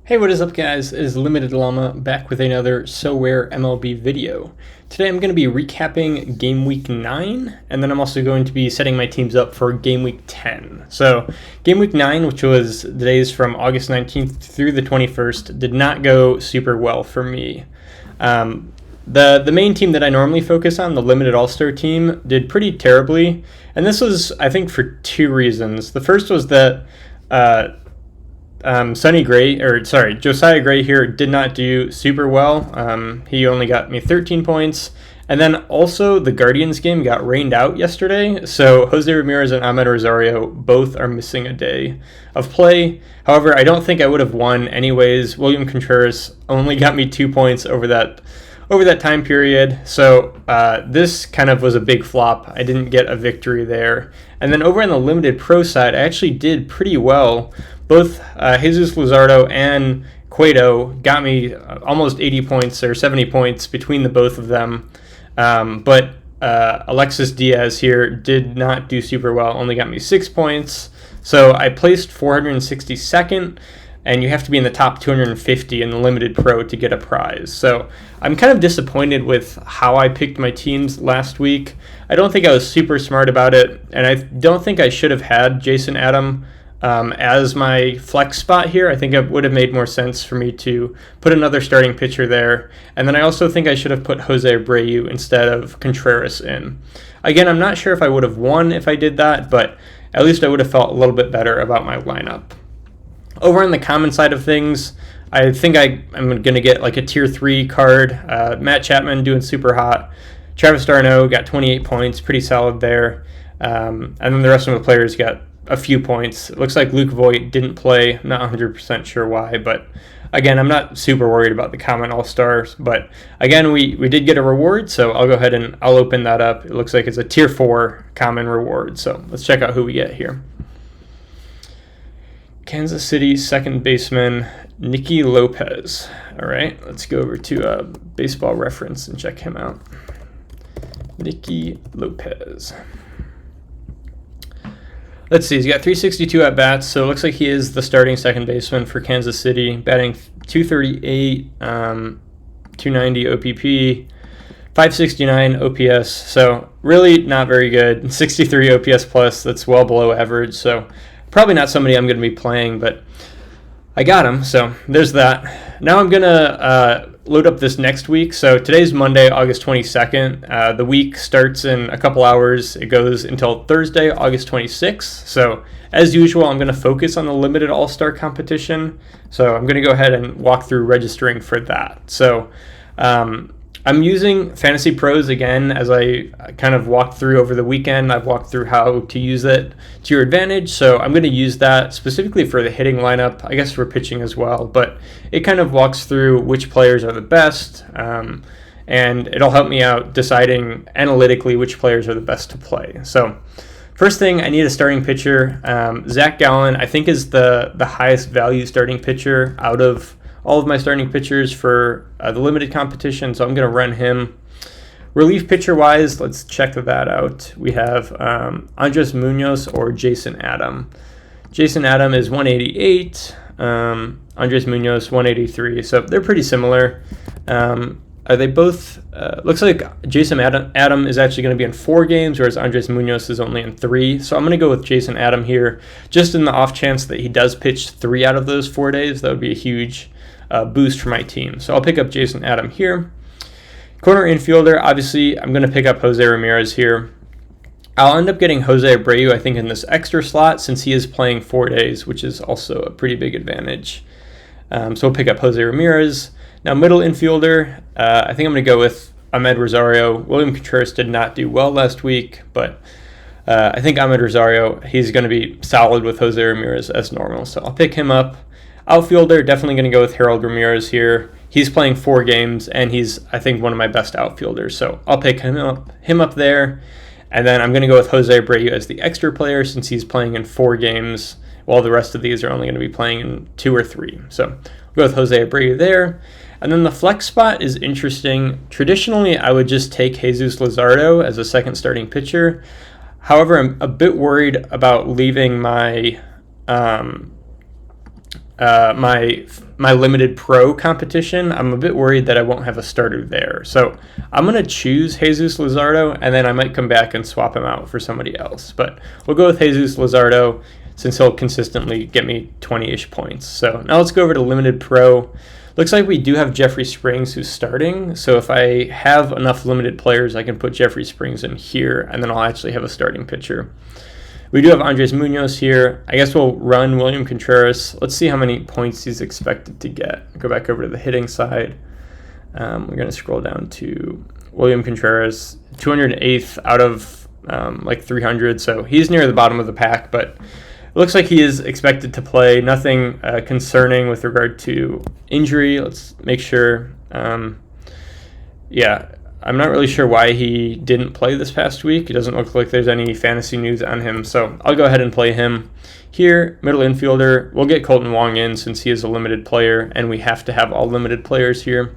Hey, what is up guys? It is Limited Llama back with another Sorare MLB video. Today I'm going to be recapping Game Week 9, and then I'm also going to be setting my teams up for Game Week 10. So, Game Week 9, which was the days from August 19th through the 21st, did not go super well for me. The main team that I normally focus on, the Limited All-Star team, did pretty terribly, and this was, I think, for two reasons. The first was that Josiah Gray here did not do super well. He only got me 13 points. And then also the Guardians game got rained out yesterday, so Jose Ramirez and Ahmed Rosario both are missing a day of play. However, I don't think I would have won anyways. William Contreras only got me 2 points over that time period, so this kind of was a big flop. I didn't get a victory there. And then over on the Limited Pro side, I actually did pretty well. Both Jesus Luzardo and Cueto got me almost 80 points or 70 points between the both of them. But Alexis Diaz here did not do super well, only got me 6 points. So I placed 462nd, and you have to be in the top 250 in the Limited Pro to get a prize. So I'm kind of disappointed with how I picked my teams last week. I don't think I was super smart about it, and I don't think I should have had Jason Adam as my flex spot here. I think it would have made more sense for me to put another starting pitcher there. And then I also think I should have put Jose Abreu instead of Contreras in. Again, I'm not sure if I would have won if I did that, but at least I would have felt a little bit better about my lineup. Over on the common side of things, I think I'm going to get like a tier 3 card. Matt Chapman doing super hot. Travis d'Arnaud got 28 points, pretty solid there. And then the rest of the players got a few points. It looks like Luke Voigt didn't play. I'm not 100% sure why, but again, I'm not super worried about the common all-stars. But again, we did get a reward, so I'll go ahead and I'll open that up. It looks like it's a tier 4 common reward, so let's check out who we get here. Kansas City second baseman Nikki Lopez. All right, let's go over to Baseball Reference and check him out. Nikki Lopez. Let's see, he's got 362 at-bats, so it looks like he is the starting second baseman for Kansas City, batting .238, 290 OPP, 569 OPS, so really not very good. 63 OPS plus, that's well below average, so probably not somebody I'm going to be playing, but I got him, so there's that. Now I'm going to load up this next week. So today's Monday, August 22nd. The week starts in a couple hours. It goes until Thursday, August 26th. So as usual, I'm going to focus on the Limited All-Star competition. So I'm going to go ahead and walk through registering for that. So I'm using Fantasy Pros again, as I kind of walked through over the weekend. I've walked through how to use it to your advantage, so I'm going to use that specifically for the hitting lineup, I guess for pitching as well, but it kind of walks through which players are the best, and it'll help me out deciding analytically which players are the best to play. So first thing, I need a starting pitcher. Zach Gallen, I think, is the highest value starting pitcher out of all of my starting pitchers for the limited competition, so I'm going to run him. Relief pitcher-wise, let's check that out. We have Andres Munoz or Jason Adam. Jason Adam is 188, Andres Munoz 183, so they're pretty similar. Are they both? Looks like Jason Adam is actually going to be in 4 games, whereas Andres Munoz is only in 3. So I'm going to go with Jason Adam here, just in the off chance that he does pitch 3 out of those 4 days. That would be a huge boost for my team. So I'll pick up Jason Adam here. Corner infielder, obviously, I'm going to pick up Jose Ramirez here. I'll end up getting Jose Abreu, I think, in this extra slot since he is playing 4 days, which is also a pretty big advantage. So we'll pick up Jose Ramirez. Now, middle infielder, I think I'm going to go with Ahmed Rosario. William Contreras did not do well last week, but I think Ahmed Rosario, he's going to be solid with Jose Ramirez as normal, so I'll pick him up. Outfielder, definitely going to go with Harold Ramirez here. He's playing 4 games, and he's, I think, one of my best outfielders, so I'll pick him up there. And then I'm going to go with Jose Abreu as the extra player since he's playing in 4 games, while the rest of these are only going to be playing in 2 or 3. So we'll go with Jose Abreu there. And then the flex spot is interesting. Traditionally, I would just take Jesus Luzardo as a second starting pitcher. However, I'm a bit worried about leaving my my limited pro competition, I'm a bit worried that I won't have a starter there. So I'm going to choose Jesus Luzardo, and then I might come back and swap him out for somebody else. But we'll go with Jesus Luzardo since he'll consistently get me 20-ish points. So now let's go over to limited pro. Looks like we do have Jeffrey Springs who's starting. So if I have enough limited players, I can put Jeffrey Springs in here, and then I'll actually have a starting pitcher. We do have Andres Munoz here. I guess we'll run William Contreras. Let's see how many points he's expected to get. Go back over to the hitting side. We're going to scroll down to William Contreras, 208th out of like 300. So he's near the bottom of the pack, but it looks like he is expected to play. Nothing concerning with regard to injury. Let's make sure. Yeah. I'm not really sure why he didn't play this past week. It doesn't look like there's any fantasy news on him, so I'll go ahead and play him. Here, middle infielder, we'll get Colton Wong in since he is a limited player, and we have to have all limited players here.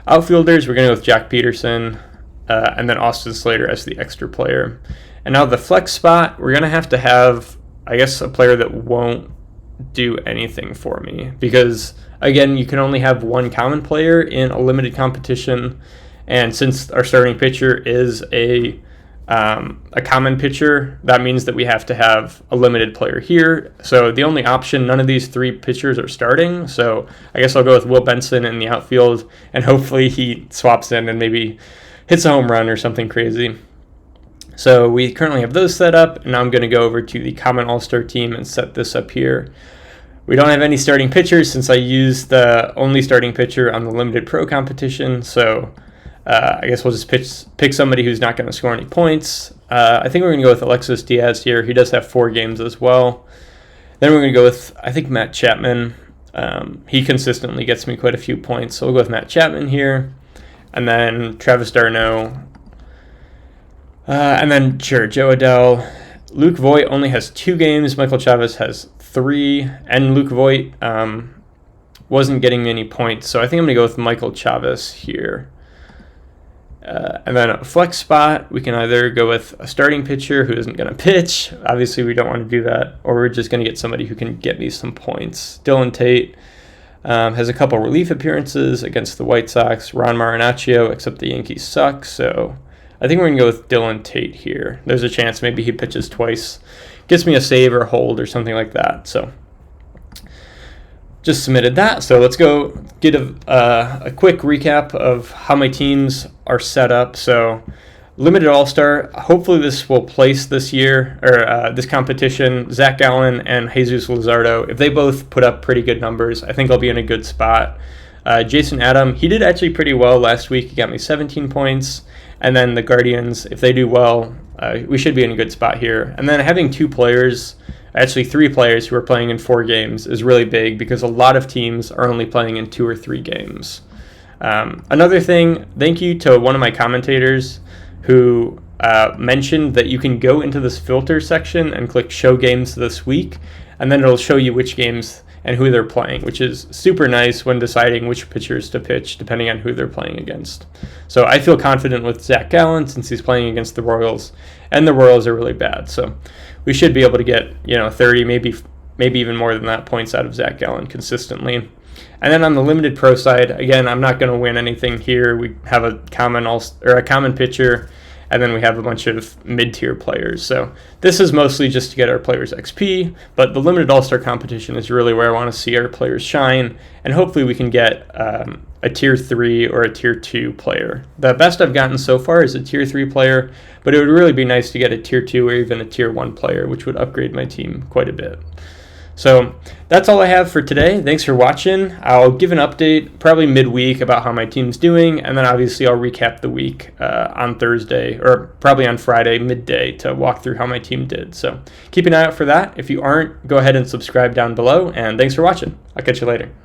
Outfielders, we're going to go with Jack Peterson, and then Austin Slater as the extra player. And now the flex spot, we're going to have, I guess, a player that won't do anything for me, because, again, you can only have one common player in a limited competition. And since our starting pitcher is a common pitcher, that means that we have to have a limited player here. So the only option, none of these three pitchers are starting. So I guess I'll go with Will Benson in the outfield, and hopefully he swaps in and maybe hits a home run or something crazy. So we currently have those set up, and now I'm going to go over to the common all-star team and set this up here. We don't have any starting pitchers since I used the only starting pitcher on the limited pro competition. So I guess we'll just pick somebody who's not going to score any points. I think we're going to go with Alexis Diaz here. He does have 4 games as well. Then we're going to go with, I think, Matt Chapman. He consistently gets me quite a few points. So we'll go with Matt Chapman here. And then Travis d'Arnaud. And then, sure, Joe Adell. Luke Voigt only has 2 games. Michael Chavis has 3. And Luke Voigt wasn't getting me any points. So I think I'm going to go with Michael Chavis here. And then a flex spot, we can either go with a starting pitcher who isn't going to pitch. Obviously, we don't want to do that. Or we're just going to get somebody who can get me some points. Dylan Tate has a couple relief appearances against the White Sox. Ron Marinaccio, except the Yankees suck. So I think we're going to go with Dylan Tate here. There's a chance maybe he pitches twice. Gets me a save or a hold or something like that. So just submitted that. So let's go get a quick recap of how my teams are set up. So limited all-star, hopefully this will place this year, or this competition. Zach Gallen and Jesus Luzardo, if they both put up pretty good numbers, I think I'll be in a good spot. Jason Adam, he did actually pretty well last week. He got me 17 points. And then the Guardians, if they do well, we should be in a good spot here. And then having 2 players, actually 3 players who are playing in 4 games is really big because a lot of teams are only playing in 2 or 3 games. Another thing, thank you to one of my commentators who mentioned that you can go into this filter section and click show games this week, and then it'll show you which games and who they're playing, which is super nice when deciding which pitchers to pitch depending on who they're playing against. So I feel confident with Zach Gallen since he's playing against the Royals, and the Royals are really bad. So we should be able to get 30, maybe even more than that points out of Zach Gallen consistently. And then on the limited pro side, again, I'm not going to win anything here. We have a common pitcher, and then we have a bunch of mid-tier players. So this is mostly just to get our players XP, but the limited all-star competition is really where I want to see our players shine, and hopefully we can get a tier 3 or a tier 2 player. The best I've gotten so far is a tier 3 player, but it would really be nice to get a tier 2 or even a tier 1 player, which would upgrade my team quite a bit. So that's all I have for today. Thanks for watching. I'll give an update probably midweek about how my team's doing, and then obviously I'll recap the week on Thursday, or probably on Friday midday, to walk through how my team did. So keep an eye out for that. If you aren't, go ahead and subscribe down below, and thanks for watching. I'll catch you later.